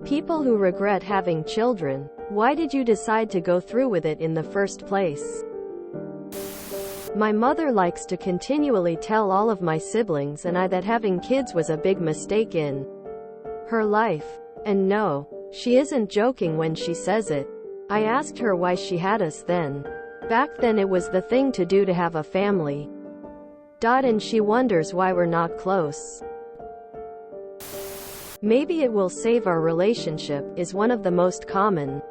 People who regret having children. Why did you decide to go through with it in the first place? My mother likes to continually tell all of my siblings and I that having kids was a big mistake in her life. And no, she isn't joking when she says it. I asked her why she had us then. Back then it was the thing to do to have a family. And she wonders why we're not close. Maybe it will save our relationship, is one of the most common.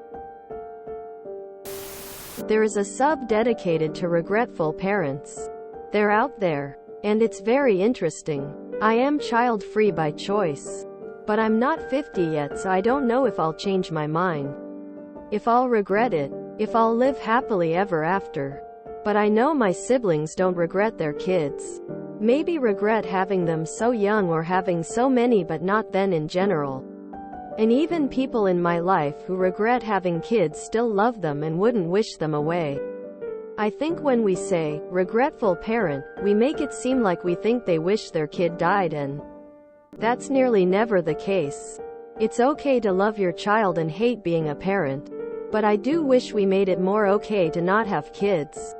There is a sub dedicated to regretful parents. They're out there. And it's very interesting. I am child-free by choice. But I'm not 50 yet, so I don't know if I'll change my mind. If I'll regret it. If I'll live happily ever after. But I know my siblings don't regret their kids. Maybe regret having them so young or having so many, but not then in general. And even people in my life who regret having kids still love them and wouldn't wish them away. I think when we say, regretful parent, we make it seem like we think they wish their kid died, and that's nearly never the case. It's okay to love your child and hate being a parent. But I do wish we made it more okay to not have kids.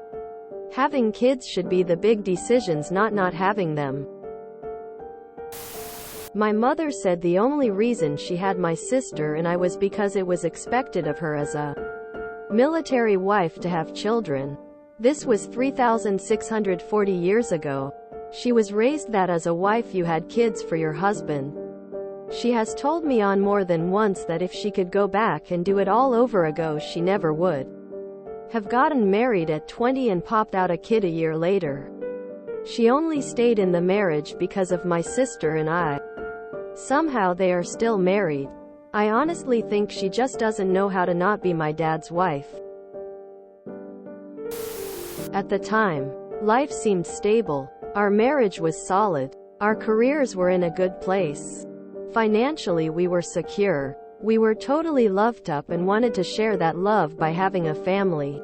Having kids should be the big decisions, not having them. My mother said the only reason she had my sister and I was because it was expected of her as a military wife to have children. This was 3,640 years ago. She was raised that as a wife you had kids for your husband. She has told me on more than once that if she could go back and do it all over ago she never would have gotten married at 20 and popped out a kid a year later. She only stayed in the marriage because of my sister and I. Somehow they are still married. I honestly think she just doesn't know how to not be my dad's wife. At the time, life seemed stable. Our marriage was solid. Our careers were in a good place. Financially we were secure. We were totally loved up and wanted to share that love by having a family.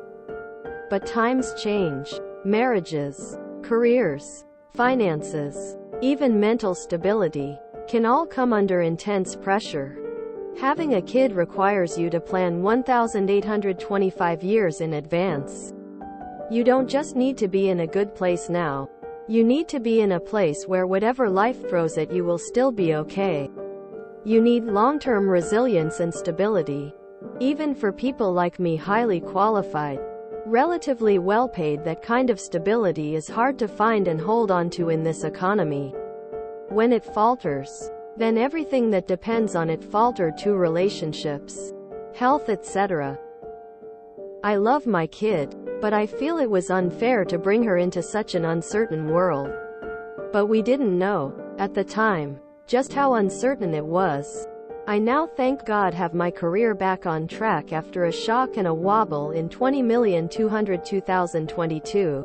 But times change. Marriages, careers, finances, even mental stability can all come under intense pressure. Having a kid requires you to plan 1,825 years in advance. You don't just need to be in a good place now. You need to be in a place where whatever life throws at you will still be okay. You need long-term resilience and stability. Even for people like me, highly qualified, relatively well-paid, that kind of stability is hard to find and hold on to in this economy. When it falters, then everything that depends on it faltered too: relationships, health, etc. I love my kid, but I feel it was unfair to bring her into such an uncertain world. But we didn't know, at the time, just how uncertain it was. I now, thank God, have my career back on track after a shock and a wobble in 20,202,022.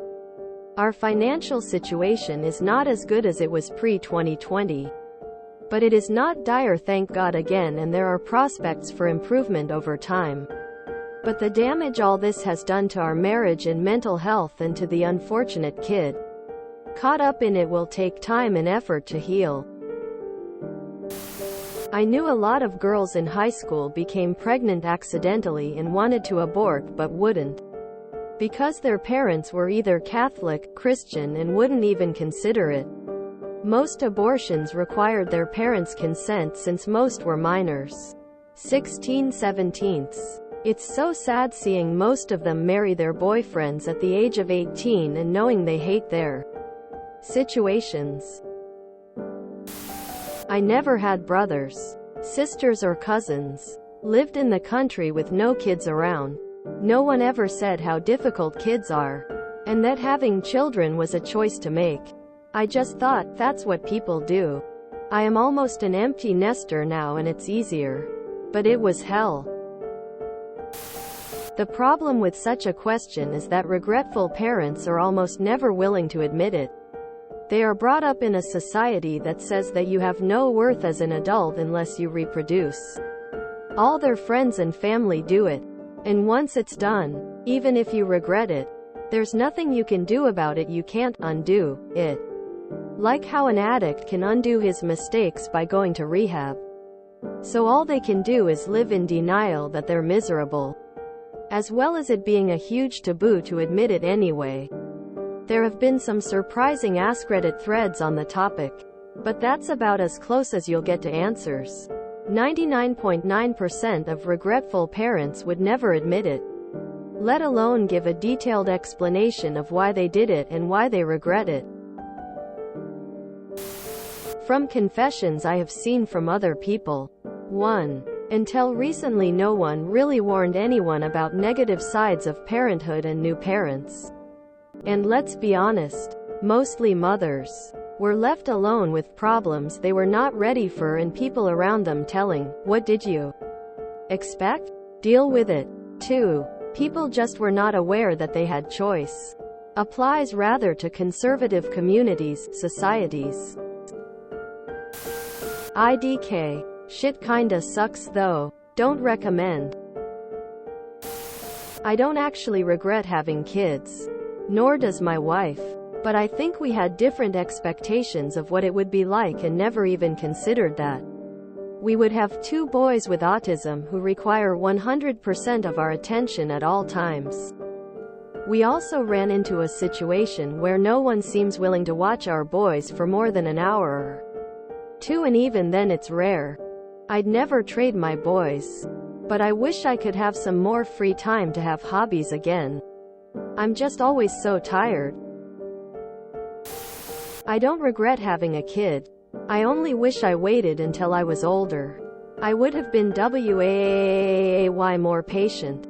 Our financial situation is not as good as it was pre-2020. But it is not dire, thank God again, and there are prospects for improvement over time. But the damage all this has done to our marriage and mental health and to the unfortunate kid caught up in it will take time and effort to heal. I knew a lot of girls in high school became pregnant accidentally and wanted to abort but wouldn't, because their parents were either Catholic, Christian, and wouldn't even consider it. Most abortions required their parents' consent since most were minors. 16/17. It's so sad seeing most of them marry their boyfriends at the age of 18 and knowing they hate their situations. I never had brothers, sisters, or cousins. Lived in the country with no kids around. No one ever said how difficult kids are, and that having children was a choice to make. I just thought, that's what people do. I am almost an empty nester now and it's easier. But it was hell. The problem with such a question is that regretful parents are almost never willing to admit it. They are brought up in a society that says that you have no worth as an adult unless you reproduce. All their friends and family do it. And once it's done, even if you regret it, there's nothing you can do about it. You can't undo it. Like how an addict can undo his mistakes by going to rehab. So all they can do is live in denial that they're miserable, as well as it being a huge taboo to admit it anyway. There have been some surprising Ask Reddit threads on the topic, but that's about as close as you'll get to answers. 99.9% of regretful parents would never admit it, let alone give a detailed explanation of why they did it and why they regret it. From confessions I have seen from other people. 1. Until recently no one really warned anyone about negative sides of parenthood and new parents. And let's be honest, mostly mothers were left alone with problems they were not ready for and people around them telling, "What did you expect? Deal with it." 2. People just were not aware that they had choice. Applies rather to conservative communities, societies. IDK. Shit kinda sucks though. Don't recommend. I don't actually regret having kids. Nor does my wife. But I think we had different expectations of what it would be like and never even considered that. We would have 2 boys with autism who require 100% of our attention at all times. We also ran into a situation where no one seems willing to watch our boys for more than an hour or 2, and even then it's rare. I'd never trade my boys. But I wish I could have some more free time to have hobbies again. I'm just always so tired. I don't regret having a kid. I only wish I waited until I was older. I would have been way more patient.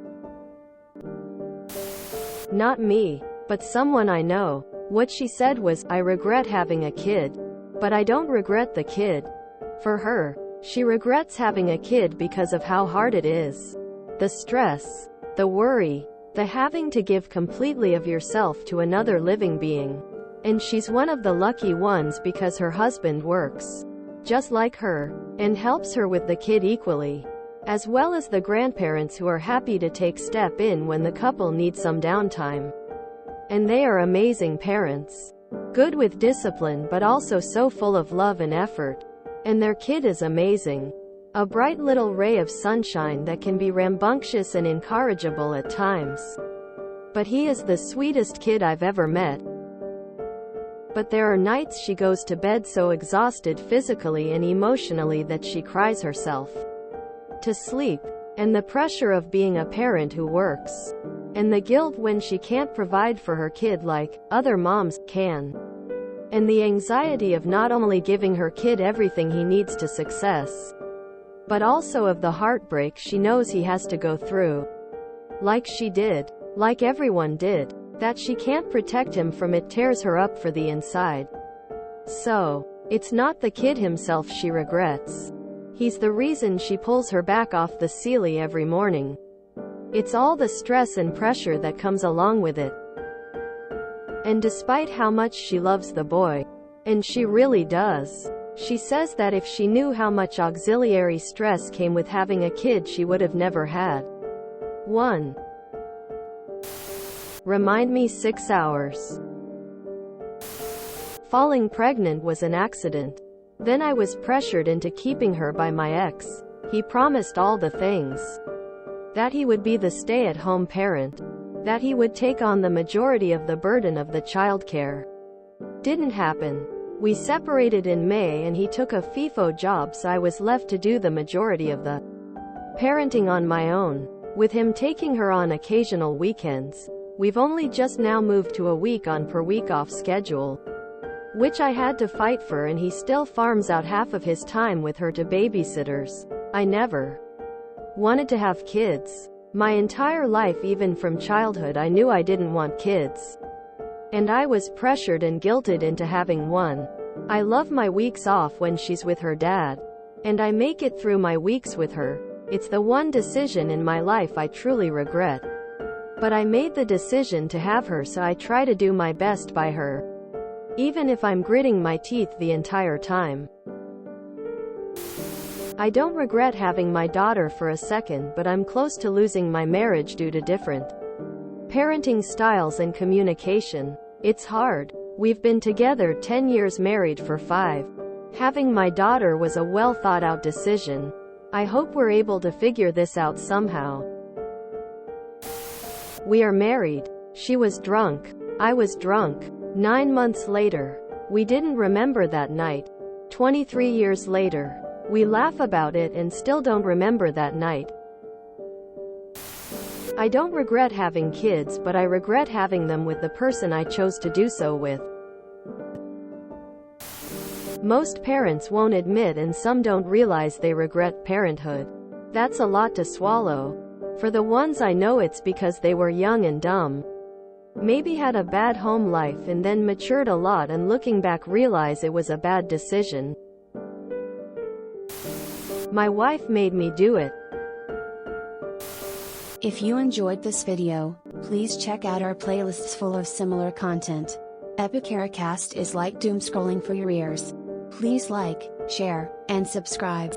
Not me, but someone I know. What she said was, "I regret having a kid. But I don't regret the kid." For her, she regrets having a kid because of how hard it is. The stress, the worry, the having to give completely of yourself to another living being. And she's one of the lucky ones because her husband works just like her and helps her with the kid equally, as well as the grandparents who are happy to step in when the couple needs some downtime. And they are amazing parents. Good with discipline but also so full of love and effort. And their kid is amazing. A bright little ray of sunshine that can be rambunctious and incorrigible at times. But he is the sweetest kid I've ever met. But there are nights she goes to bed so exhausted physically and emotionally that she cries herself to sleep. And the pressure of being a parent who works. And the guilt when she can't provide for her kid like other moms can. And the anxiety of not only giving her kid everything he needs to success, but also of the heartbreak she knows he has to go through. Like she did. Like everyone did. That she can't protect him from it tears her up for the inside. So, it's not the kid himself she regrets. He's the reason she pulls her back off the sealy every morning. It's all the stress and pressure that comes along with it. And despite how much she loves the boy, and she really does, she says that if she knew how much auxiliary stress came with having a kid she would have never had one. Remind me 6 hours. Falling pregnant was an accident. Then I was pressured into keeping her by my ex. He promised all the things. That he would be the stay-at-home parent. That he would take on the majority of the burden of the childcare. Didn't happen. We separated in May and he took a FIFO job, so I was left to do the majority of the parenting on my own, with him taking her on occasional weekends. We've only just now moved to a week on per week off schedule, which I had to fight for, and he still farms out half of his time with her to babysitters. I never wanted to have kids. My entire life, even from childhood, I knew I didn't want kids. And I was pressured and guilted into having one. I love my weeks off when she's with her dad. And I make it through my weeks with her. It's the one decision in my life I truly regret. But I made the decision to have her, so I try to do my best by her. Even if I'm gritting my teeth the entire time. I don't regret having my daughter for a second, but I'm close to losing my marriage due to different parenting styles and communication. It's hard. We've been together 10 years, married for 5. Having my daughter was a well thought out decision. I hope we're able to figure this out somehow. We are married. She was drunk. I was drunk. 9 months later. We didn't remember that night. 23 years later. We laugh about it and still don't remember that night. I don't regret having kids, but I regret having them with the person I chose to do so with. Most parents won't admit, and some don't realize they regret parenthood. That's a lot to swallow. For the ones I know, it's because they were young and dumb. Maybe had a bad home life and then matured a lot, and looking back realize it was a bad decision. My wife made me do it. If you enjoyed this video, please check out our playlists full of similar content. TooAfraidToAsk is like doom scrolling for your ears. Please like, share, and subscribe.